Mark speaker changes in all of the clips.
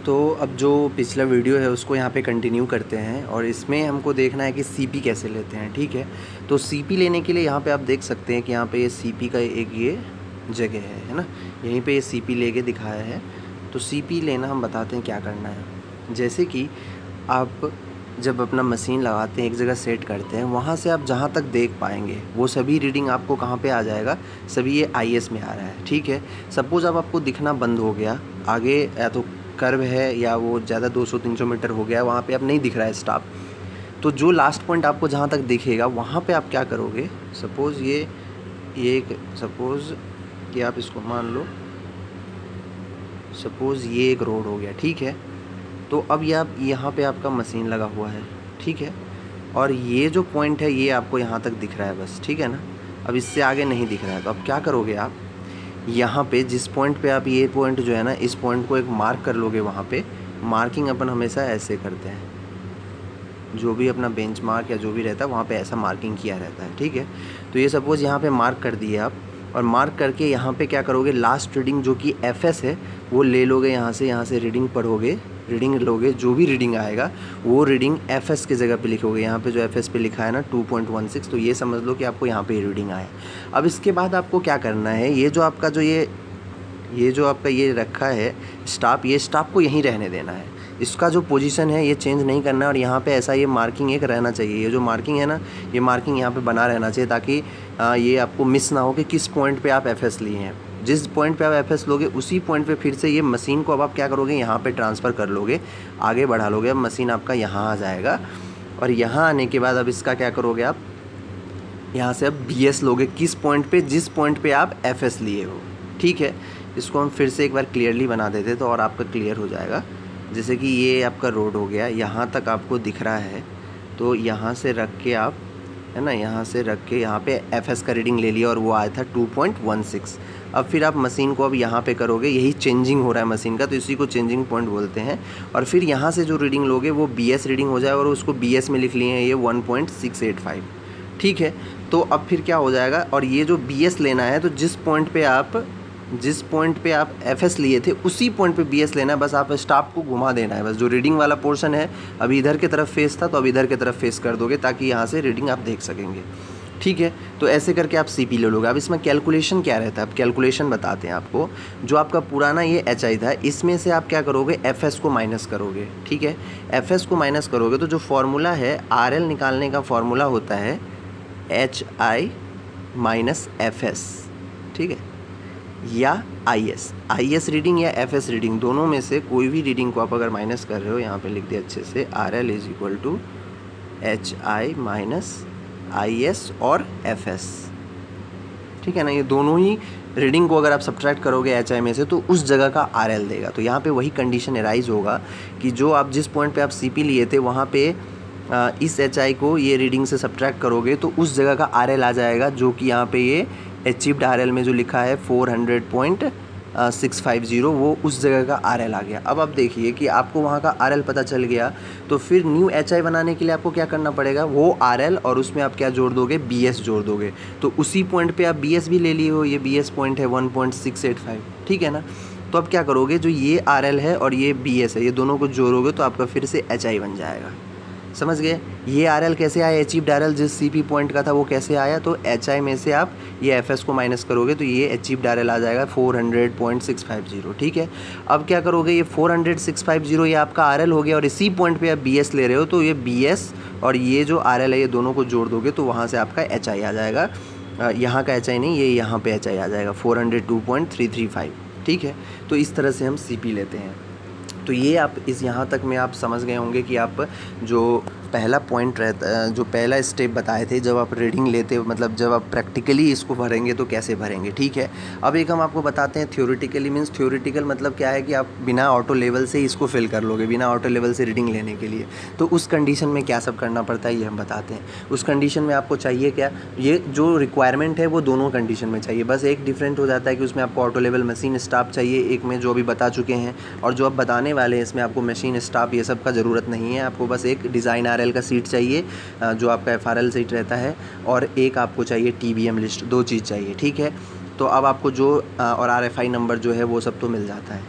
Speaker 1: तो अब जो पिछला वीडियो है उसको यहाँ पे कंटिन्यू करते हैं और इसमें हमको देखना है कि सीपी कैसे लेते हैं। ठीक है, तो सीपी लेने के लिए यहाँ पे आप देख सकते हैं कि यहाँ पे ये सीपी का एक ये जगह है ना, यहीं पे ये सीपी लेके दिखाया है। तो सीपी लेना हम बताते हैं क्या करना है। जैसे कि आप जब अपना मशीन लगाते हैं, एक जगह सेट करते हैं, वहाँ से आप जहाँ तक देख पाएंगे वो सभी रीडिंग आपको कहाँ पे आ जाएगा, सभी ये IS में आ रहा है। ठीक है, सपोज़ अब आपको दिखना बंद हो गया, आगे या तो कर्व है या वो ज़्यादा 200-300 मीटर हो गया, वहाँ पे अब नहीं दिख रहा है स्टॉप, तो जो लास्ट पॉइंट आपको जहाँ तक दिखेगा वहाँ पे आप क्या करोगे। सपोज़ ये एक सपोज़ कि आप इसको मान लो, सपोज़ ये एक रोड हो गया। ठीक है, तो अब ये आप यहाँ पे आपका मशीन लगा हुआ है। ठीक है, और ये जो पॉइंट है ये आपको यहाँ तक दिख रहा है बस। ठीक है ना, अब इससे आगे नहीं दिख रहा है, तो अब क्या करोगे आप, यहाँ पे जिस पॉइंट पे आप ये पॉइंट जो है ना, इस पॉइंट को एक मार्क कर लोगे। वहाँ पे मार्किंग अपन हमेशा ऐसे करते हैं, जो भी अपना बेंच मार्क या जो भी रहता है वहाँ पे ऐसा मार्किंग किया रहता है। ठीक है, तो ये सपोज़ यहाँ पे मार्क कर दिए आप, और मार्क करके यहाँ पे क्या करोगे, लास्ट रीडिंग जो कि FS है वो ले लोगे। यहाँ से रीडिंग पढ़ोगे, रीडिंग लोगे, जो भी रीडिंग आएगा वो रीडिंग FS की जगह पे लिखोगे। यहाँ पे जो FS पे लिखा है ना 2.16, तो ये समझ लो कि आपको यहाँ पे रीडिंग आया। अब इसके बाद आपको क्या करना है, ये जो आपका जो ये जो आपका ये रखा है स्टॉप, ये स्टॉप को यहीं रहने देना है। इसका जो पोजीशन है ये चेंज नहीं करना है, और यहाँ पे ऐसा ये मार्किंग एक रहना चाहिए। ये जो मार्किंग है ना, ये मार्किंग यहाँ पे बना रहना चाहिए, ताकि ये आपको मिस ना हो कि किस पॉइंट पे आप FS लिए हैं। जिस पॉइंट पे आप FS लोगे उसी पॉइंट पे फिर से ये मशीन को अब आप क्या करोगे, यहाँ पे ट्रांसफ़र कर लोगे, आगे बढ़ा लोगे। अब मशीन आपका यहाँ आ जाएगा, और यहाँ आने के बाद अब इसका क्या करोगे, आप यहाँ से अब BS लोगे, किस पॉइंट पे, जिस पॉइंट पे आप FS लिए हो। ठीक है, इसको हम फिर से एक बार क्लियरली बना देते तो और आपका क्लियर हो जाएगा। जैसे कि ये आपका रोड हो गया, यहाँ तक आपको दिख रहा है, तो यहाँ से रख के आप, है ना, यहाँ से रख के यहाँ पे FS का रीडिंग ले लिया और वो आया था 2.16। अब फिर आप मशीन को अब यहाँ पे करोगे, यही चेंजिंग हो रहा है मशीन का, तो इसी को चेंजिंग पॉइंट बोलते हैं। और फिर यहाँ से जो रीडिंग लोगे वो BS रीडिंग हो जाएगा, और उसको BS में लिख लिए हैं ये 1.685। ठीक है, तो अब फिर क्या हो जाएगा, और ये जो BS लेना है, तो जिस पॉइंट पे आप FS लिए थे उसी पॉइंट पे BS लेना है। बस आप स्टॉप को घुमा देना है, बस जो रीडिंग वाला पोर्शन है अभी इधर की तरफ फेस था, तो अब इधर की तरफ फेस कर दोगे, ताकि यहाँ से रीडिंग आप देख सकेंगे। ठीक है, तो ऐसे करके आप CP ले लोगे। अब इसमें कैलकुलेशन क्या रहता है, अब कैलकुलेशन बताते हैं आपको। जो आपका पुराना ये HI था, इसमें से आप क्या करोगे, FS को माइनस करोगे। ठीक है, FS को माइनस करोगे तो जो फार्मूला है RL निकालने का फार्मूला होता है HI माइनस FS। ठीक है, या IS रीडिंग या FS रीडिंग, दोनों में से कोई भी रीडिंग को आप अगर माइनस कर रहे हो, यहाँ पे लिख दिया अच्छे से, RL is equal to HI minus IS और FS। ठीक है ना, ये दोनों ही रीडिंग को अगर आप सब्ट्रैक्ट करोगे HI में से, तो उस जगह का RL देगा। तो यहाँ पे वही कंडीशन एराइज होगा कि जो आप जिस पॉइंट पे आप CP लिए थे वहाँ पे इस HI को ये रीडिंग से सब्ट्रैक्ट करोगे तो उस जगह का RL आ जाएगा, जो कि यहाँ पे ये अचीव्ड RL में जो लिखा है 400.650, वो उस जगह का RL आ गया। अब आप देखिए कि आपको वहाँ का RL पता चल गया, तो फिर न्यू HI बनाने के लिए आपको क्या करना पड़ेगा, वो RL और उसमें आप क्या जोड़ दोगे, BS जोड़ दोगे। तो उसी पॉइंट पे आप BS भी ले लिए हो, ये BS पॉइंट है 1.685। ठीक है ना, तो अब क्या करोगे, जो ये RL है और ये BS है, ये दोनों को जोड़ोगे तो आपका फिर से HI बन जाएगा। समझ गए, ये RL कैसे आया, अचीव्ड RL जिस CP पॉइंट का था वो कैसे आया, तो HI में से आप ये FS को माइनस करोगे तो ये अचीव्ड RL आ जाएगा 400.650। ठीक है, अब क्या करोगे, ये 400.650 ये आपका RL हो गया, और इसी पॉइंट पे आप BS ले रहे हो, तो ये BS और ये जो RL है ये दोनों को जोड़ दोगे तो वहाँ से आपका HI आ जाएगा। यहाँ का HI नहीं, ये यहाँ पे HI आ जाएगा 402.335। ठीक है, तो इस तरह से हम CP लेते हैं। तो ये आप इस यहाँ तक में आप समझ गए होंगे कि आप जो पहला पॉइंट रहता है, जो पहला स्टेप बताए थे, जब आप रीडिंग लेते हो, मतलब जब आप प्रैक्टिकली इसको भरेंगे तो कैसे भरेंगे। ठीक है, अब एक हम आपको बताते हैं थ्योरेटिकली। मीन्स थ्योरेटिकल मतलब क्या है कि आप बिना ऑटो लेवल से इसको फिल कर लोगे, बिना ऑटो लेवल से रीडिंग लेने के लिए। तो उस कंडीशन में क्या सब करना पड़ता है ये हम बताते हैं। उस कंडीशन में आपको चाहिए क्या, ये जो रिक्वायरमेंट है वो दोनों कंडीशन में चाहिए, बस एक डिफरेंट हो जाता है कि उसमें आपको ऑटो लेवल मशीन स्टाफ चाहिए, एक में जो अभी बता चुके हैं, और जो अब बताने वाले हैं इसमें आपको मशीन स्टाफ ये सब का ज़रूरत नहीं है। आपको बस एक डिज़ाइन RL का सीट चाहिए, जो आपका FRL सीट रहता है, और एक आपको चाहिए TBM लिस्ट, दो चीज़ चाहिए। ठीक है, तो अब आपको जो और RFI नंबर जो है वो सब तो मिल जाता है।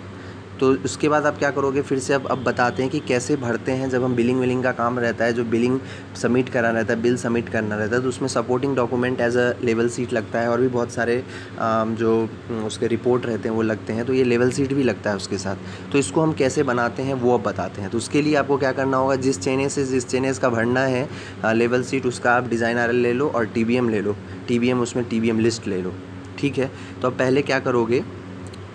Speaker 1: तो उसके बाद आप क्या करोगे, फिर से अब बताते हैं कि कैसे भरते हैं। जब हम बिलिंग विलिंग का काम रहता है, जो बिलिंग सबमिट करना रहता है, बिल सबमिट करना रहता है, तो उसमें supporting document as a level seat लगता है, और भी बहुत सारे जो उसके रिपोर्ट रहते हैं वो लगते हैं, तो ये लेवल सीट भी लगता है उसके साथ। तो इसको हम कैसे बनाते हैं वो अब बताते हैं। तो उसके लिए आपको क्या करना होगा, जिस चेनेस का भरना है लेवल सीट, उसका आप डिज़ाइन आरएल ले लो और टीबीएम ले लो, टीबीएम उसमें टीबीएम लिस्ट ले लो, ठीक है। तो अब पहले क्या करोगे,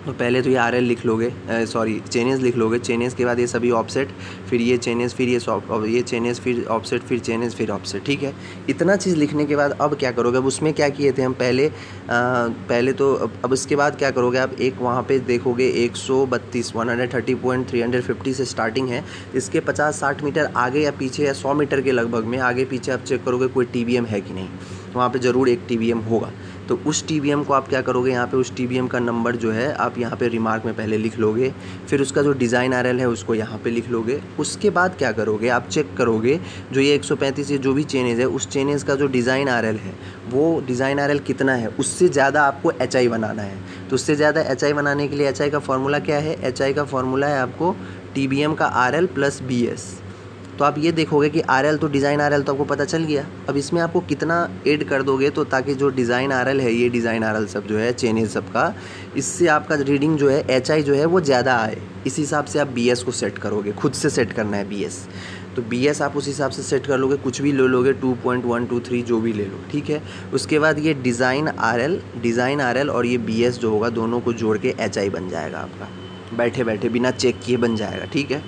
Speaker 1: तो पहले तो ये आरएल लिख लोगे, चेनेस लिख लोगे। चेनेस के बाद ये सभी ऑफसेट, फिर ये चेनेस, फिर ये चेनेस, फिर ऑफसेट, फिर चेनेस, फिर ऑफसेट, ठीक है। इतना चीज़ लिखने के बाद अब क्या करोगे, अब उसमें क्या किए थे हम पहले तो अब इसके बाद क्या करोगे आप, एक वहाँ पे देखोगे 132 130.350 से स्टार्टिंग है। इसके 50-60 मीटर आगे या पीछे या 100 मीटर के लगभग में आगे पीछे आप चेक करोगे कोई टीबीएम है कि नहीं। वहाँ पे ज़रूर एक टीबीएम होगा। तो उस टीबीएम को आप क्या करोगे, यहाँ पे उस टीबीएम का नंबर जो है आप यहाँ पे रिमार्क में पहले लिख लोगे। फिर उसका जो डिज़ाइन आरएल है उसको यहाँ पे लिख लोगे। उसके बाद क्या करोगे, आप चेक करोगे जो ये 135 ये जो भी चेनेज है, उस चेनेज का जो डिज़ाइन आरएल है वो डिज़ाइन आरएल कितना है, उससे ज़्यादा आपको एचआई बनाना है। तो उससे ज़्यादा एचआई बनाने के लिए एचआई का फॉर्मूला क्या है, एचआई का फॉर्मूला है आपको टीबीएम का आरएल प्लस बीएस। तो आप ये देखोगे कि आरएल तो डिज़ाइन आरएल तो आपको पता चल गया। अब इसमें आपको कितना ऐड कर दोगे, तो ताकि जो डिज़ाइन आरएल है, ये डिज़ाइन आरएल सब जो है चेनेज सबका, इससे आपका रीडिंग जो है एचआई जो है वो ज़्यादा आए, इस हिसाब से आप बीएस को सेट करोगे। खुद से सेट करना है बीएस, तो बीएस आप उस हिसाब से सेट कर लोगे। कुछ भी ले लोगे, 2.123 जो भी ले लो, ठीक है। उसके बाद ये डिज़ाइन आरएल और ये बीएस जो होगा, दोनों को जोड़ के एचआई बन जाएगा आपका, बैठे बैठे बिना चेक किए बन जाएगा, ठीक है।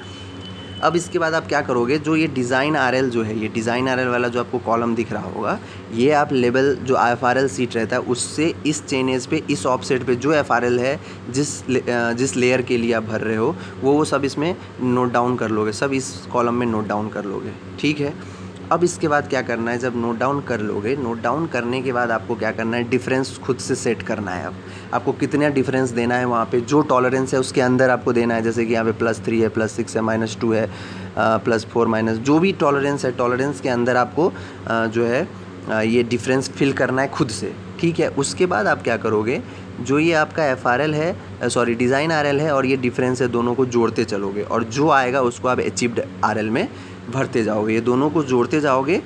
Speaker 1: अब इसके बाद आप क्या करोगे, जो ये डिज़ाइन आरएल जो है, ये डिज़ाइन आरएल वाला जो आपको कॉलम दिख रहा होगा, ये आप लेवल जो एफआरएल सीट रहता है उससे इस चेनेज पे, इस ऑफसेट पे जो एफआरएल है, जिस लेयर के लिए आप भर रहे हो, वो सब इसमें नोट डाउन कर लोगे, सब इस कॉलम में नोट डाउन कर लोगे, ठीक है। अब इसके बाद क्या करना है, जब नोट डाउन कर लोगे, नोट डाउन करने के बाद आपको क्या करना है, डिफरेंस खुद से सेट करना है। अब आपको कितना डिफरेंस देना है, वहाँ पे जो टॉलरेंस है उसके अंदर आपको देना है। जैसे कि यहाँ पे +3 है, +6 है, -2 है, +4 जो भी टॉलरेंस है, टॉलरेंस के अंदर आपको जो है ये डिफरेंस फिल करना है खुद से, ठीक है। उसके बाद आप क्या करोगे, जो ये आपका एफआरएल है, डिज़ाइन आरएल है और ये डिफरेंस है, दोनों को जोड़ते चलोगे, और जो आएगा उसको आप अचीव्ड आरएल में भरते जाओगे। ये दोनों को जोड़ते जाओगे।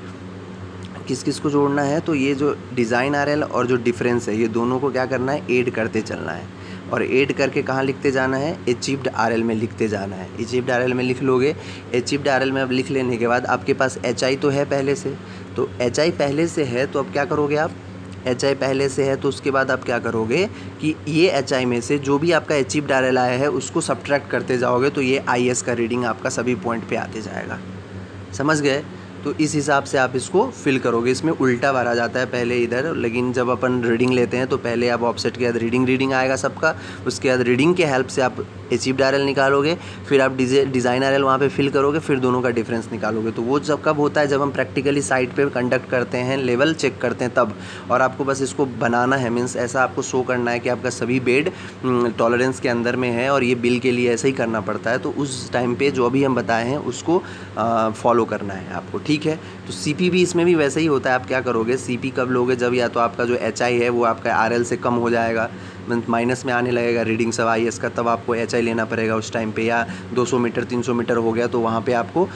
Speaker 1: किस किस को जोड़ना है, तो ये जो डिज़ाइन आरएल और जो डिफरेंस है, ये दोनों को क्या करना है, ऐड करते चलना है। और ऐड करके कहाँ लिखते जाना है, अचीव्ड आरएल में लिखते जाना है। अचीव्ड आरएल में लिख लोगे। अचीव्ड आरएल में अब लिख लेने के बाद आपके पास एचआई तो है पहले से, तो एचआई पहले से है, तो अब क्या करोगे आप, एचआई पहले से है तो उसके बाद आप क्या करोगे कि ये एचआई में से जो भी आपका अचीव्ड आरएल आया है उसको सब्ट्रैक्ट करते जाओगे, तो ये आईएस का रीडिंग आपका सभी पॉइंट पे आते जाएगा। समझ गए। तो इस हिसाब से आप इसको फिल करोगे। इसमें उल्टा भरा जाता है पहले इधर, लेकिन जब अपन रीडिंग लेते हैं तो पहले आप ऑफसेट के बाद रीडिंग आएगा सबका, उसके बाद रीडिंग के हेल्प से आप अचीव्ड आरएल निकालोगे, फिर आप डिज़ाइन आरएल वहाँ पे फिल करोगे, फिर दोनों का डिफरेंस निकालोगे। तो वो जब कब होता है, जब हम प्रैक्टिकली साइट पे कंडक्ट करते हैं, लेवल चेक करते हैं तब। और आपको बस इसको बनाना है, मीन्स ऐसा आपको शो करना है कि आपका सभी बेड टॉलरेंस के अंदर में है, और ये बिल के लिए ऐसा ही करना पड़ता है। तो उस टाइम पे जो अभी हम बताए हैं उसको फॉलो करना है आपको, ठीक है। तो सीपी भी इसमें भी वैसे ही होता है। आप क्या करोगे, सीपी कब लोगे, जब या तो आपका जो एचआई है वो आपका आरएल से कम हो जाएगा, माइनस में आने लगेगा रीडिंग सब आईएस का, तब आपको एचआई लेना पड़ेगा उस टाइम पे। या 200 मीटर 300 मीटर हो गया तो वहाँ पे आपको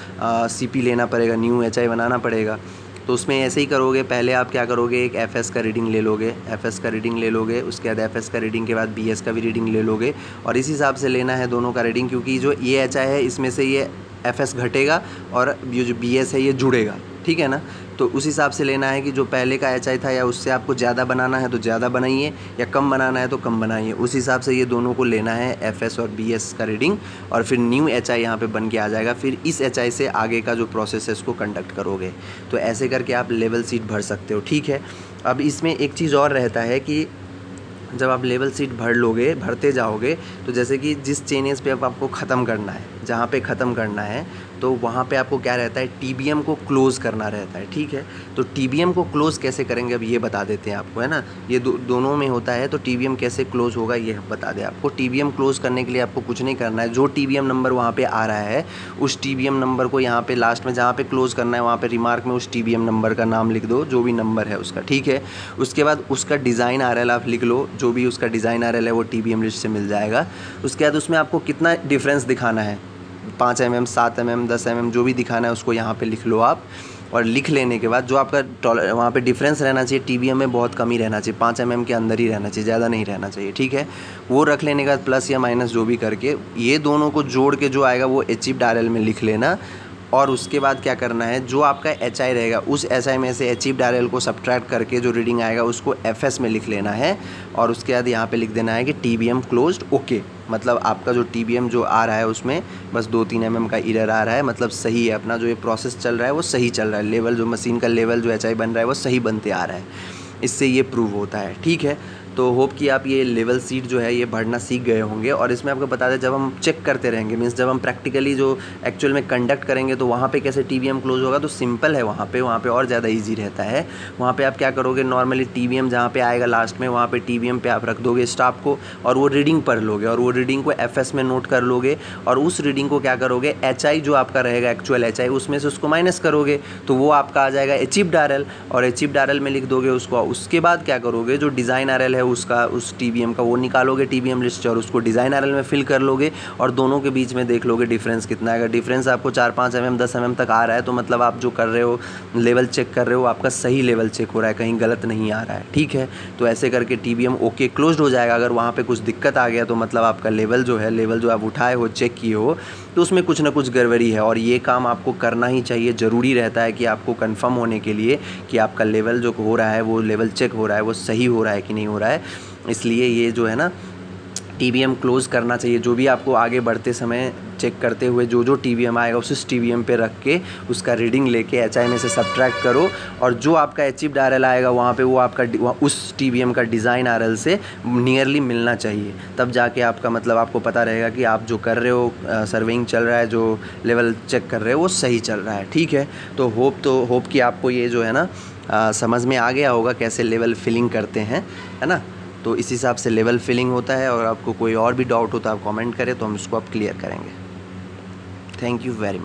Speaker 1: सीपी लेना पड़ेगा, न्यू एचआई बनाना पड़ेगा। तो उसमें ऐसे ही करोगे। पहले आप क्या करोगे, एक एफएस का रीडिंग ले लोगे, एफएस का रीडिंग ले लोगे, उसके बाद एफएस का रीडिंग के बाद बीएस का भी रीडिंग ले लोगे, और इस हिसाब से लेना है दोनों का रीडिंग, क्योंकि जो ये एचआई है इसमें से ये एफएस घटेगा और ये जो बीएस है ये जुड़ेगा, ठीक है ना। तो उस हिसाब से लेना है कि जो पहले का एचआई था या उससे आपको ज़्यादा बनाना है तो ज़्यादा बनाइए, या कम बनाना है तो कम बनाइए। उस हिसाब से ये दोनों को लेना है, एफएस और बीएस का रीडिंग, और फिर न्यू एचआई यहाँ पे बन के आ जाएगा। फिर इस एचआई से आगे का जो प्रोसेस है उसको कंडक्ट करोगे। तो ऐसे करके आप लेवल सीट भर सकते हो, ठीक है। अब इसमें एक चीज़ और रहता है कि जब आप लेवल सीट भरते जाओगे, तो जैसे कि जिस चेनेज पे अब आपको ख़त्म करना है, जहाँ पे ख़त्म करना है, तो वहाँ पे आपको क्या रहता है, TBM को क्लोज़ करना रहता है, ठीक है। तो TBM को क्लोज़ कैसे करेंगे अब ये बता देते हैं आपको, है ना। ये दोनों में होता है, तो TBM कैसे क्लोज़ होगा ये बता दें आपको। TBM क्लोज़ करने के लिए आपको कुछ नहीं करना है, जो TBM नंबर वहाँ पे आ रहा है उस TBM नंबर को यहाँ पे लास्ट में जहाँ पे क्लोज़ करना है वहाँ पे रिमार्क में उस TBM नंबर का नाम लिख दो, जो भी नंबर है उसका, ठीक है। उसके बाद उसका डिज़ाइन RL आप लिख लो, जो भी उसका डिज़ाइन RL है वो TBM लिस्ट से मिल जाएगा। उसके बाद उसमें आपको कितना डिफरेंस दिखाना है, 5 mm, 7 mm, 10 mm, जो भी दिखाना है उसको यहाँ पे लिख लो आप। और लिख लेने के बाद जो आपका वहाँ पे डिफरेंस रहना चाहिए TBM में बहुत कम ही रहना चाहिए, 5 mm के अंदर ही रहना चाहिए, ज़्यादा नहीं रहना चाहिए, ठीक है। वो रख लेने के बाद प्लस या माइनस जो भी करके ये दोनों को जोड़ के जो आएगा वो अचीव्ड RL में लिख लेना। और उसके बाद क्या करना है, जो आपका HI रहेगा उस HI में से अचीव्ड RL को सब्ट्रैक्ट करके जो रीडिंग आएगा उसको FS में लिख लेना है। और उसके बाद यहाँ पे लिख देना है कि TBM क्लोज्ड ओके, मतलब आपका जो TBM जो आ रहा है उसमें बस 2-3 mm का एरर आ रहा है, मतलब सही है, अपना जो ये प्रोसेस चल रहा है वो सही चल रहा है, लेवल जो मशीन का लेवल जो HI बन रहा है वो सही बनते आ रहा है, इससे ये प्रूव होता है, ठीक है। तो होप कि आप ये लेवल सीट जो है ये भरना सीख गए होंगे। और इसमें आपको बता दें, जब हम चेक करते रहेंगे, मीन्स जब हम प्रैक्टिकली जो एक्चुअल में कंडक्ट करेंगे तो वहाँ पे कैसे TBM क्लोज होगा, तो सिंपल है वहाँ पे और ज़्यादा इजी रहता है। वहाँ पे आप क्या करोगे, नॉर्मली TBM जहाँ पे आएगा लास्ट में वहाँ पे TBM पे आप रख दोगे स्टॉप को और वो रीडिंग पढ़ लोगे और वो रीडिंग को FS में नोट कर लोगे और उस रीडिंग को क्या करोगे, HI जो आपका रहेगा एक्चुअल HI उसमें से उसको माइनस करोगे तो वो आपका आ जाएगा अचीव्ड RL और अचीव्ड RL में लिख दोगे उसको। उसके बाद क्या करोगे, जो डिज़ाइन RL है उसका उस TBM का वो निकालोगे TBM लिस्ट से और उसको डिज़ाइन RL में फिल कर लोगे और दोनों के बीच में देख लोगे डिफरेंस कितना है। अगर डिफरेंस आपको 4-5 mm 10 mm तक आ रहा है तो मतलब आप जो कर रहे हो लेवल चेक कर रहे हो आपका सही लेवल चेक हो रहा है, कहीं गलत नहीं आ रहा है, ठीक है। तो ऐसे करके TBM ओके क्लोज्ड हो जाएगा। अगर वहाँ पे कुछ दिक्कत आ गया तो मतलब आपका लेवल जो है, लेवल जो आप उठाए हो चेक किए हो तो उसमें कुछ ना कुछ गड़बड़ी है। और ये काम आपको करना ही चाहिए, ज़रूरी रहता है कि आपको कंफर्म होने के लिए कि आपका लेवल जो हो रहा है वो लेवल चेक हो रहा है वो सही हो रहा है कि नहीं हो रहा है। इसलिए ये जो है ना TBM क्लोज़ करना चाहिए। जो भी आपको आगे बढ़ते समय चेक करते हुए जो TBM आएगा उस TBM पे रख के उसका रीडिंग लेके HI में से सब्ट्रैक्ट करो और जो आपका अचीव्ड RL आएगा वहाँ पे वो आपका उस TBM का डिज़ाइन RL से नियरली मिलना चाहिए, तब जाके आपका मतलब आपको पता रहेगा कि आप जो कर रहे हो सर्विंग चल रहा है, जो लेवल चेक कर रहे हो वो सही चल रहा है, ठीक है। तो होप कि आपको ये जो है ना समझ में आ गया होगा कैसे लेवल फिलिंग करते हैं, है ना। तो इस हिसाब से लेवल फिलिंग होता है। और आपको कोई और भी डाउट हो तो आप कमेंट करें तो हम उसको आप क्लियर करेंगे। Thank you very much.